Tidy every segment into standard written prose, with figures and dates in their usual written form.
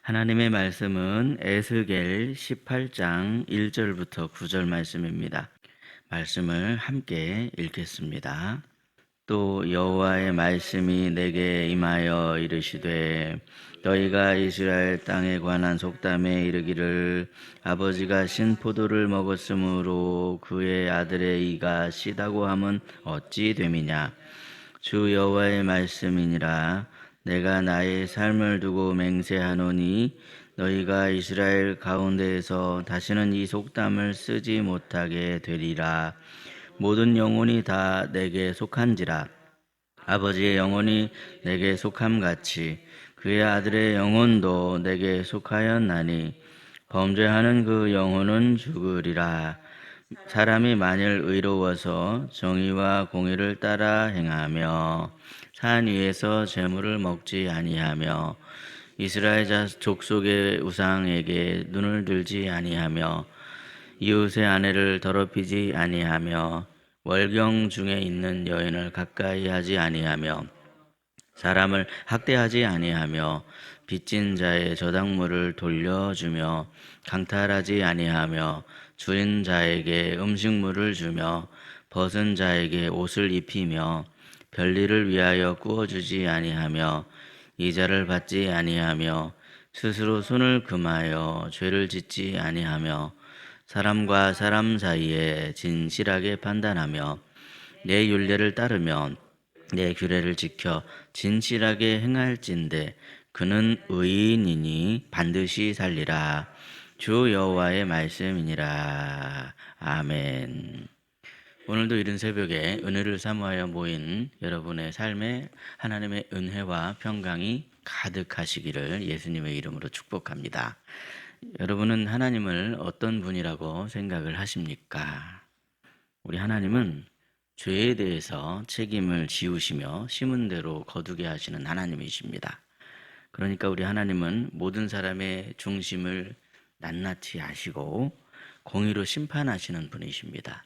하나님의 말씀은 에스겔 18장 1절부터 9절 말씀입니다. 말씀을 함께 읽겠습니다. 또 여호와의 말씀이 내게 임하여 이르시되 너희가 이스라엘 땅에 관한 속담에 이르기를 아버지가 신 포도를 먹었으므로 그의 아들의 이가 시다고 함은 어찌 됨이냐. 주 여호와의 말씀이니라. 내가 나의 삶을 두고 맹세하노니 너희가 이스라엘 가운데에서 다시는 이 속담을 쓰지 못하게 되리라. 모든 영혼이 다 내게 속한지라. 아버지의 영혼이 내게 속함같이 그의 아들의 영혼도 내게 속하였나니 범죄하는 그 영혼은 죽으리라. 사람이 만일 의로워서 정의와 공의를 따라 행하며 산 위에서 재물을 먹지 아니하며 이스라엘 족속의 우상에게 눈을 들지 아니하며 이웃의 아내를 더럽히지 아니하며 월경 중에 있는 여인을 가까이 하지 아니하며 사람을 학대하지 아니하며 빚진 자의 저당물을 돌려주며 강탈하지 아니하며 주인 자에게 음식물을 주며 벗은 자에게 옷을 입히며 별일을 위하여 구워주지 아니하며 이자를 받지 아니하며 스스로 손을 금하여 죄를 짓지 아니하며 사람과 사람 사이에 진실하게 판단하며 내 율례를 따르며 내 규례를 지켜 진실하게 행할진대 그는 의인이니 반드시 살리라. 주 여호와의 말씀이니라. 아멘. 오늘도 이른 새벽에 은혜를 사모하여 모인 여러분의 삶에 하나님의 은혜와 평강이 가득하시기를 예수님의 이름으로 축복합니다. 여러분은 하나님을 어떤 분이라고 생각을 하십니까? 우리 하나님은 죄에 대해서 책임을 지우시며 심은 대로 거두게 하시는 하나님이십니다. 그러니까 우리 하나님은 모든 사람의 중심을 낱낱이 아시고 공의로 심판하시는 분이십니다.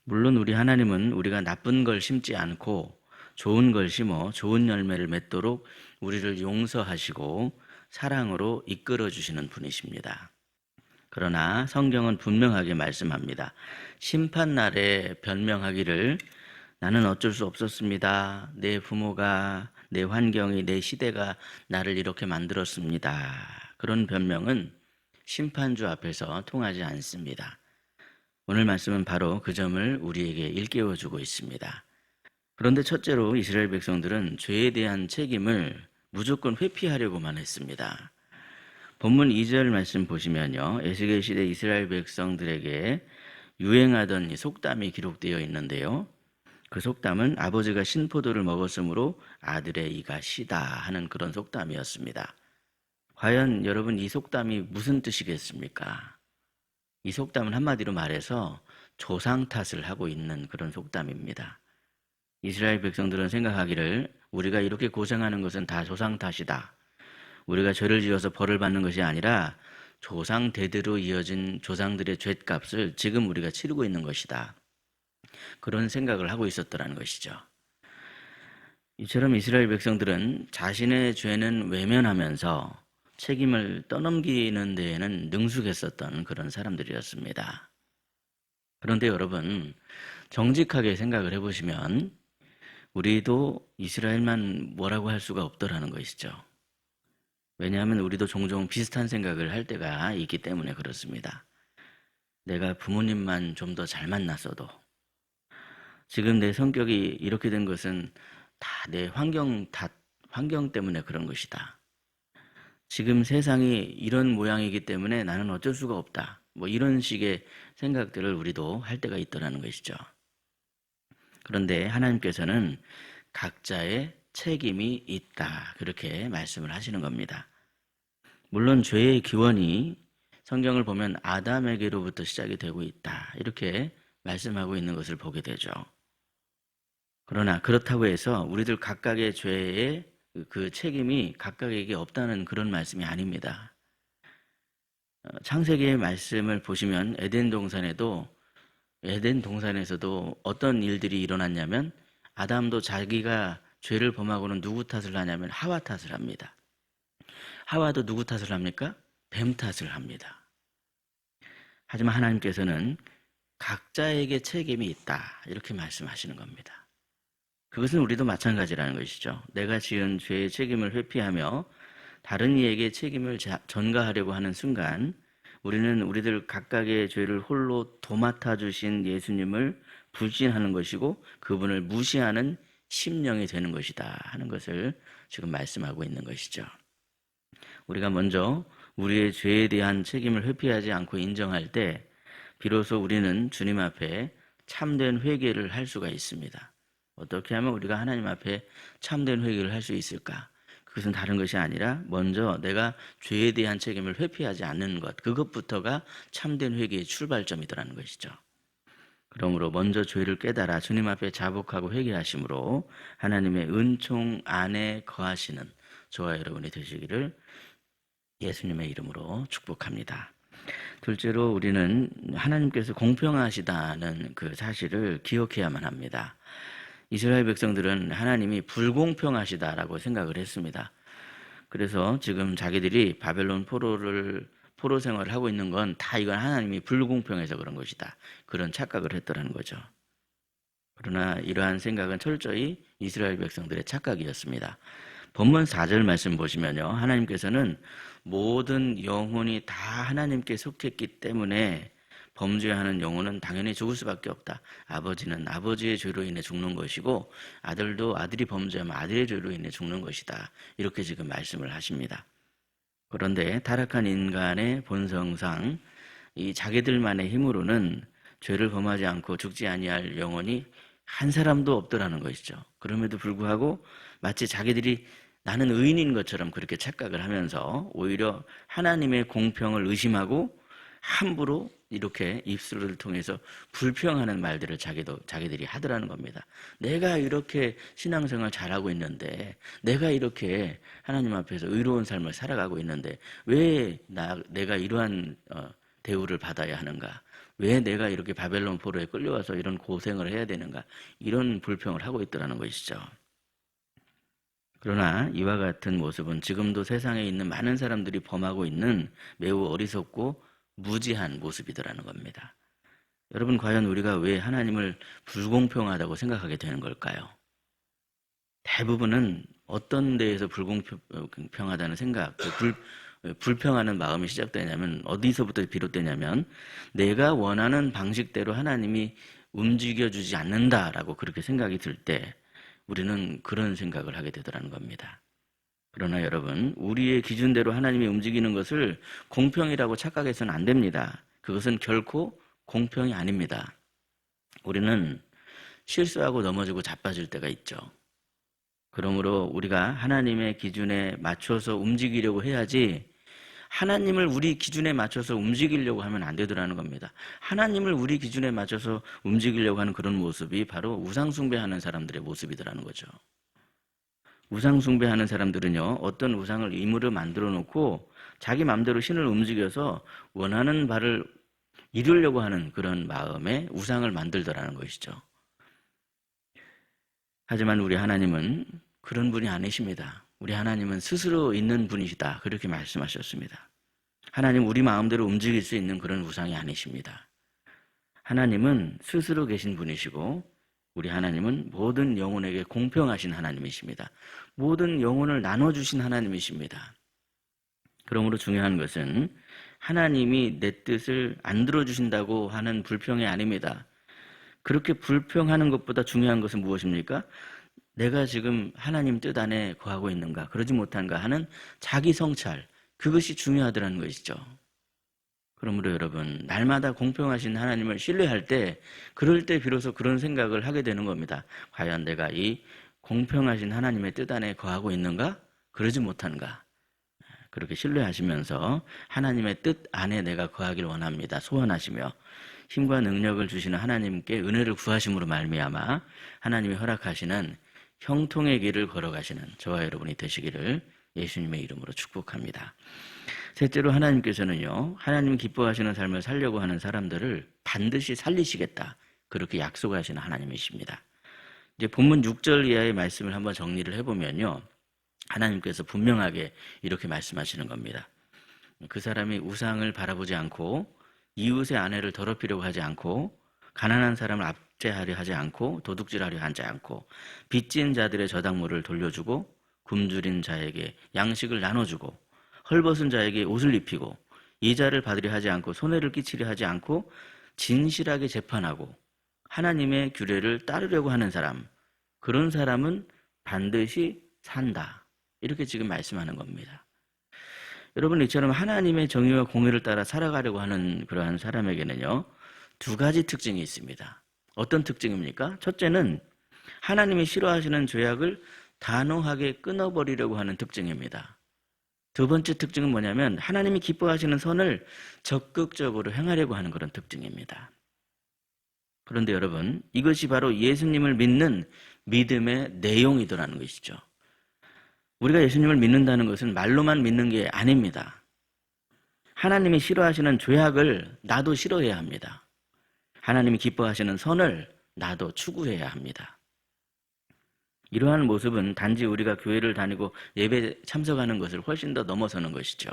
물론 우리 하나님은 우리가 나쁜 걸 심지 않고 좋은 걸 심어 좋은 열매를 맺도록 우리를 용서하시고 사랑으로 이끌어 주시는 분이십니다. 그러나 성경은 분명하게 말씀합니다. 심판날에 변명하기를 나는 어쩔 수 없었습니다. 내 부모가, 내 환경이, 내 시대가 나를 이렇게 만들었습니다. 그런 변명은 심판주 앞에서 통하지 않습니다. 오늘 말씀은 바로 그 점을 우리에게 일깨워주고 있습니다. 그런데 첫째로 이스라엘 백성들은 죄에 대한 책임을 무조건 회피하려고만 했습니다. 본문 2절 말씀 보시면요. 에스겔 시대 이스라엘 백성들에게 유행하던 이 속담이 기록되어 있는데요. 그 속담은 아버지가 신포도를 먹었으므로 아들의 이가 시다 하는 그런 속담이었습니다. 과연 여러분 이 속담이 무슨 뜻이겠습니까? 이 속담은 한마디로 말해서 조상 탓을 하고 있는 그런 속담입니다. 이스라엘 백성들은 생각하기를 우리가 이렇게 고생하는 것은 다 조상 탓이다. 우리가 죄를 지어서 벌을 받는 것이 아니라 조상 대대로 이어진 조상들의 죗값을 지금 우리가 치르고 있는 것이다. 그런 생각을 하고 있었더라는 것이죠. 이처럼 이스라엘 백성들은 자신의 죄는 외면하면서 책임을 떠넘기는 데에는 능숙했었던 그런 사람들이었습니다. 그런데 여러분, 정직하게 생각을 해보시면 우리도 이스라엘만 뭐라고 할 수가 없더라는 것이죠. 왜냐하면 우리도 종종 비슷한 생각을 할 때가 있기 때문에 그렇습니다. 내가 부모님만 좀 더 잘 만났어도 지금 내 성격이 이렇게 된 것은 다 내 환경 때문에 그런 것이다. 지금 세상이 이런 모양이기 때문에 나는 어쩔 수가 없다. 뭐 이런 식의 생각들을 우리도 할 때가 있더라는 것이죠. 그런데 하나님께서는 각자의 책임이 있다. 그렇게 말씀을 하시는 겁니다. 물론 죄의 기원이 성경을 보면 아담에게로부터 시작이 되고 있다. 이렇게 말씀하고 있는 것을 보게 되죠. 그러나 그렇다고 해서 우리들 각각의 죄의 그 책임이 각각에게 없다는 그런 말씀이 아닙니다. 창세기의 말씀을 보시면 에덴 동산에서도 어떤 일들이 일어났냐면 아담도 자기가 죄를 범하고는 누구 탓을 하냐면 하와 탓을 합니다. 하와도 누구 탓을 합니까? 뱀 탓을 합니다. 하지만 하나님께서는 각자에게 책임이 있다, 이렇게 말씀하시는 겁니다. 그것은 우리도 마찬가지라는 것이죠. 내가 지은 죄의 책임을 회피하며 다른 이에게 책임을 전가하려고 하는 순간 우리는 우리들 각각의 죄를 홀로 도맡아 주신 예수님을 불신하는 것이고 그분을 무시하는 심령이 되는 것이다 하는 것을 지금 말씀하고 있는 것이죠. 우리가 먼저 우리의 죄에 대한 책임을 회피하지 않고 인정할 때 비로소 우리는 주님 앞에 참된 회개를 할 수가 있습니다. 어떻게 하면 우리가 하나님 앞에 참된 회개를 할 수 있을까? 그것은 다른 것이 아니라 먼저 내가 죄에 대한 책임을 회피하지 않는 것, 그것부터가 참된 회개의 출발점이더라는 것이죠. 그러므로 먼저 죄를 깨달아 주님 앞에 자복하고 회개하심으로 하나님의 은총 안에 거하시는 저와 여러분이 되시기를 예수님의 이름으로 축복합니다. 둘째로 우리는 하나님께서 공평하시다는 그 사실을 기억해야만 합니다. 이스라엘 백성들은 하나님이 불공평하시다라고 생각을 했습니다. 그래서 지금 자기들이 바벨론 포로 생활을 하고 있는 건 다 이건 하나님이 불공평해서 그런 것이다, 그런 착각을 했더라는 거죠. 그러나 이러한 생각은 철저히 이스라엘 백성들의 착각이었습니다. 본문 4절 말씀 보시면요, 하나님께서는 모든 영혼이 다 하나님께 속했기 때문에 범죄하는 영혼은 당연히 죽을 수밖에 없다. 아버지는 아버지의 죄로 인해 죽는 것이고 아들도 아들이 범죄하면 아들의 죄로 인해 죽는 것이다, 이렇게 지금 말씀을 하십니다. 그런데 타락한 인간의 본성상 이 자기들만의 힘으로는 죄를 범하지 않고 죽지 아니할 영혼이 한 사람도 없더라는 것이죠. 그럼에도 불구하고 마치 자기들이 나는 의인인 것처럼 그렇게 착각을 하면서 오히려 하나님의 공평을 의심하고 함부로 이렇게 입술을 통해서 불평하는 말들을 자기들이 하더라는 겁니다. 내가 이렇게 신앙생활 잘하고 있는데, 내가 이렇게 하나님 앞에서 의로운 삶을 살아가고 있는데 왜 내가 이러한 대우를 받아야 하는가? 왜 내가 이렇게 바벨론 포로에 끌려와서 이런 고생을 해야 되는가? 이런 불평을 하고 있더라는 것이죠. 그러나 이와 같은 모습은 지금도 세상에 있는 많은 사람들이 범하고 있는 매우 어리석고 무지한 모습이더라는 겁니다. 여러분, 과연 우리가 왜 하나님을 불공평하다고 생각하게 되는 걸까요? 대부분은 어떤 데에서 불공평하다는 생각, 불평하는 마음이 시작되냐면, 어디서부터 비롯되냐면 내가 원하는 방식대로 하나님이 움직여주지 않는다라고 그렇게 생각이 들 때 우리는 그런 생각을 하게 되더라는 겁니다. 그러나 여러분, 우리의 기준대로 하나님이 움직이는 것을 공평이라고 착각해서는 안 됩니다. 그것은 결코 공평이 아닙니다. 우리는 실수하고 넘어지고 자빠질 때가 있죠. 그러므로 우리가 하나님의 기준에 맞춰서 움직이려고 해야지, 하나님을 우리 기준에 맞춰서 움직이려고 하면 안 되더라는 겁니다. 하나님을 우리 기준에 맞춰서 움직이려고 하는 그런 모습이 바로 우상숭배하는 사람들의 모습이더라는 거죠. 우상숭배하는 사람들은요, 어떤 우상을 임으로 만들어 놓고 자기 마음대로 신을 움직여서 원하는 바를 이루려고 하는 그런 마음에 우상을 만들더라는 것이죠. 하지만 우리 하나님은 그런 분이 아니십니다. 우리 하나님은 스스로 있는 분이시다, 그렇게 말씀하셨습니다. 하나님 우리 마음대로 움직일 수 있는 그런 우상이 아니십니다. 하나님은 스스로 계신 분이시고 우리 하나님은 모든 영혼에게 공평하신 하나님이십니다. 모든 영혼을 나눠주신 하나님이십니다. 그러므로 중요한 것은 하나님이 내 뜻을 안 들어주신다고 하는 불평이 아닙니다. 그렇게 불평하는 것보다 중요한 것은 무엇입니까? 내가 지금 하나님 뜻 안에 거하고 있는가, 그러지 못한가 하는 자기 성찰, 그것이 중요하더라는 것이죠. 그러므로 여러분, 날마다 공평하신 하나님을 신뢰할 때, 그럴 때 비로소 그런 생각을 하게 되는 겁니다. 과연 내가 이 공평하신 하나님의 뜻 안에 거하고 있는가, 그러지 못한가. 그렇게 신뢰하시면서 하나님의 뜻 안에 내가 거하길 원합니다, 소원하시며 힘과 능력을 주시는 하나님께 은혜를 구하심으로 말미암아 하나님이 허락하시는 형통의 길을 걸어가시는 저와 여러분이 되시기를 예수님의 이름으로 축복합니다. 셋째로, 하나님께서는요, 하나님 기뻐하시는 삶을 살려고 하는 사람들을 반드시 살리시겠다, 그렇게 약속하시는 하나님이십니다. 이제 본문 6절 이하의 말씀을 한번 정리를 해보면요, 하나님께서 분명하게 이렇게 말씀하시는 겁니다. 그 사람이 우상을 바라보지 않고 이웃의 아내를 더럽히려고 하지 않고 가난한 사람을 압제하려 하지 않고 도둑질하려 하지 않고 빚진 자들의 저당물을 돌려주고 굶주린 자에게 양식을 나눠주고 헐벗은 자에게 옷을 입히고 이자를 받으려 하지 않고 손해를 끼치려 하지 않고 진실하게 재판하고 하나님의 규례를 따르려고 하는 사람, 그런 사람은 반드시 산다. 이렇게 지금 말씀하는 겁니다. 여러분, 이처럼 하나님의 정의와 공의를 따라 살아가려고 하는 그러한 사람에게는요, 두 가지 특징이 있습니다. 어떤 특징입니까? 첫째는 하나님이 싫어하시는 죄악을 단호하게 끊어버리려고 하는 특징입니다. 두 번째 특징은 뭐냐면 하나님이 기뻐하시는 선을 적극적으로 행하려고 하는 그런 특징입니다. 그런데 여러분, 이것이 바로 예수님을 믿는 믿음의 내용이더라는 것이죠. 우리가 예수님을 믿는다는 것은 말로만 믿는 게 아닙니다. 하나님이 싫어하시는 죄악을 나도 싫어해야 합니다. 하나님이 기뻐하시는 선을 나도 추구해야 합니다. 이러한 모습은 단지 우리가 교회를 다니고 예배 참석하는 것을 훨씬 더 넘어서는 것이죠.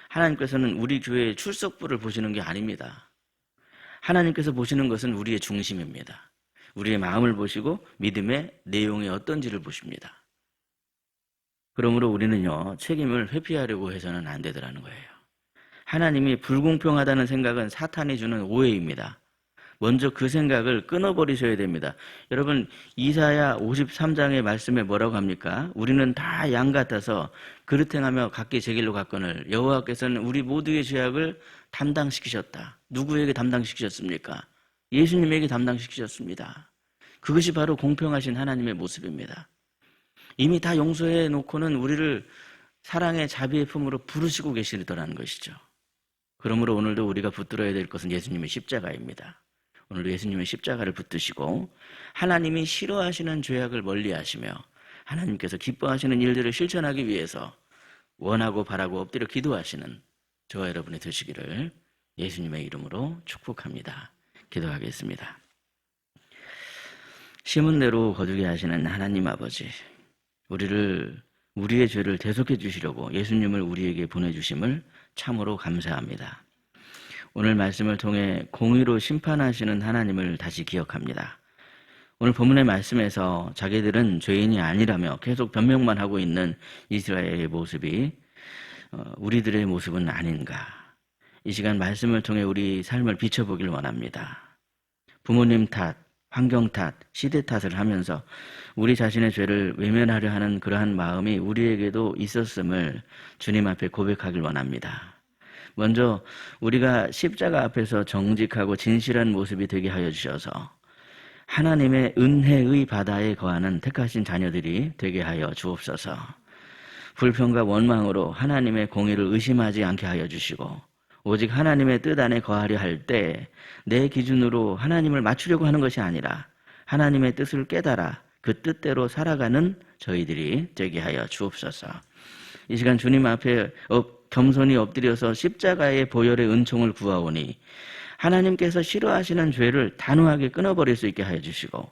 하나님께서는 우리 교회의 출석부를 보시는 게 아닙니다. 하나님께서 보시는 것은 우리의 중심입니다. 우리의 마음을 보시고 믿음의 내용이 어떤지를 보십니다. 그러므로 우리는요, 책임을 회피하려고 해서는 안 되더라는 거예요. 하나님이 불공평하다는 생각은 사탄이 주는 오해입니다. 먼저 그 생각을 끊어버리셔야 됩니다. 여러분, 이사야 53장의 말씀에 뭐라고 합니까? 우리는 다 양 같아서 그릇 행하며 각기 제 길로 갔거늘 여호와께서는 우리 모두의 죄악을 담당시키셨다. 누구에게 담당시키셨습니까? 예수님에게 담당시키셨습니다. 그것이 바로 공평하신 하나님의 모습입니다. 이미 다 용서해 놓고는 우리를 사랑의 자비의 품으로 부르시고 계시더라는 것이죠. 그러므로 오늘도 우리가 붙들어야 될 것은 예수님의 십자가입니다. 오늘도 예수님의 십자가를 붙드시고 하나님이 싫어하시는 죄악을 멀리하시며 하나님께서 기뻐하시는 일들을 실천하기 위해서 원하고 바라고 엎드려 기도하시는 저와 여러분이 되시기를 예수님의 이름으로 축복합니다. 기도하겠습니다. 심은 대로 거두게 하시는 하나님 아버지, 우리의 죄를 대속해 주시려고 예수님을 우리에게 보내주심을 참으로 감사합니다. 오늘 말씀을 통해 공의로 심판하시는 하나님을 다시 기억합니다. 오늘 본문의 말씀에서 자기들은 죄인이 아니라며 계속 변명만 하고 있는 이스라엘의 모습이 우리들의 모습은 아닌가. 이 시간 말씀을 통해 우리 삶을 비춰보길 원합니다. 부모님 탓, 환경 탓, 시대 탓을 하면서 우리 자신의 죄를 외면하려 하는 그러한 마음이 우리에게도 있었음을 주님 앞에 고백하길 원합니다. 먼저 우리가 십자가 앞에서 정직하고 진실한 모습이 되게 하여 주셔서 하나님의 은혜의 바다에 거하는 택하신 자녀들이 되게 하여 주옵소서. 불평과 원망으로 하나님의 공의를 의심하지 않게 하여 주시고 오직 하나님의 뜻 안에 거하려 할 때 내 기준으로 하나님을 맞추려고 하는 것이 아니라 하나님의 뜻을 깨달아 그 뜻대로 살아가는 저희들이 되게 하여 주옵소서. 이 시간 주님 앞에 겸손히 엎드려서 십자가의 보혈의 은총을 구하오니 하나님께서 싫어하시는 죄를 단호하게 끊어버릴 수 있게 하여 주시고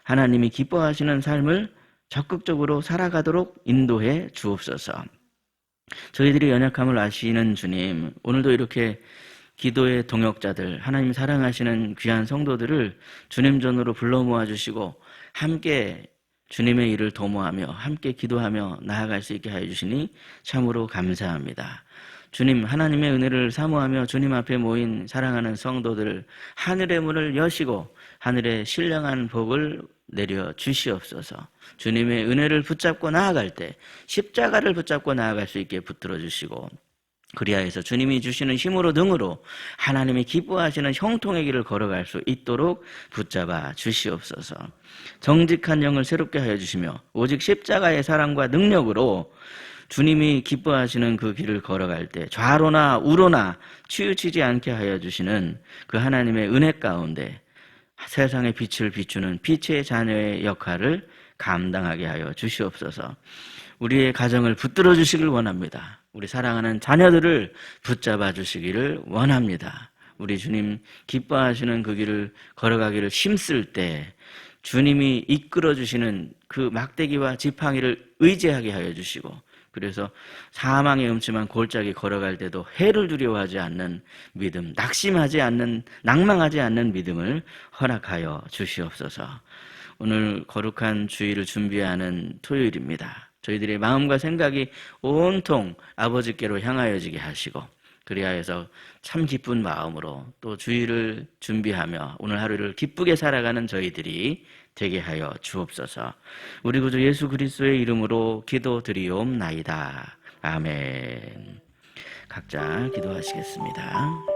하나님이 기뻐하시는 삶을 적극적으로 살아가도록 인도해 주옵소서. 저희들이 연약함을 아시는 주님, 오늘도 이렇게 기도의 동역자들, 하나님 사랑하시는 귀한 성도들을 주님 전으로 불러 모아주시고 함께 주님의 일을 도모하며 함께 기도하며 나아갈 수 있게 하여 주시니 참으로 감사합니다. 주님, 하나님의 은혜를 사모하며 주님 앞에 모인 사랑하는 성도들, 하늘의 문을 여시고 하늘의 신령한 복을 내려 주시옵소서. 주님의 은혜를 붙잡고 나아갈 때 십자가를 붙잡고 나아갈 수 있게 붙들어 주시고 그리하여서 주님이 주시는 힘으로 능으로 하나님이 기뻐하시는 형통의 길을 걸어갈 수 있도록 붙잡아 주시옵소서. 정직한 영을 새롭게 하여 주시며 오직 십자가의 사랑과 능력으로 주님이 기뻐하시는 그 길을 걸어갈 때 좌로나 우로나 치우치지 않게 하여 주시는 그 하나님의 은혜 가운데 세상의 빛을 비추는 빛의 자녀의 역할을 감당하게 하여 주시옵소서. 우리의 가정을 붙들어 주시길 원합니다. 우리 사랑하는 자녀들을 붙잡아 주시기를 원합니다. 우리 주님 기뻐하시는 그 길을 걸어가기를 힘쓸 때 주님이 이끌어 주시는 그 막대기와 지팡이를 의지하게 하여 주시고, 그래서 사망의 음침한 골짜기 걸어갈 때도 해를 두려워하지 않는 믿음, 낙심하지 않는, 낭망하지 않는 믿음을 허락하여 주시옵소서. 오늘 거룩한 주일을 준비하는 토요일입니다. 저희들의 마음과 생각이 온통 아버지께로 향하여지게 하시고, 그리하여서 참 기쁜 마음으로 또 주일을 준비하며 오늘 하루를 기쁘게 살아가는 저희들이 되게 하여 주옵소서. 우리 구주 예수 그리스도의 이름으로 기도드리옵나이다. 아멘. 각자 기도하시겠습니다.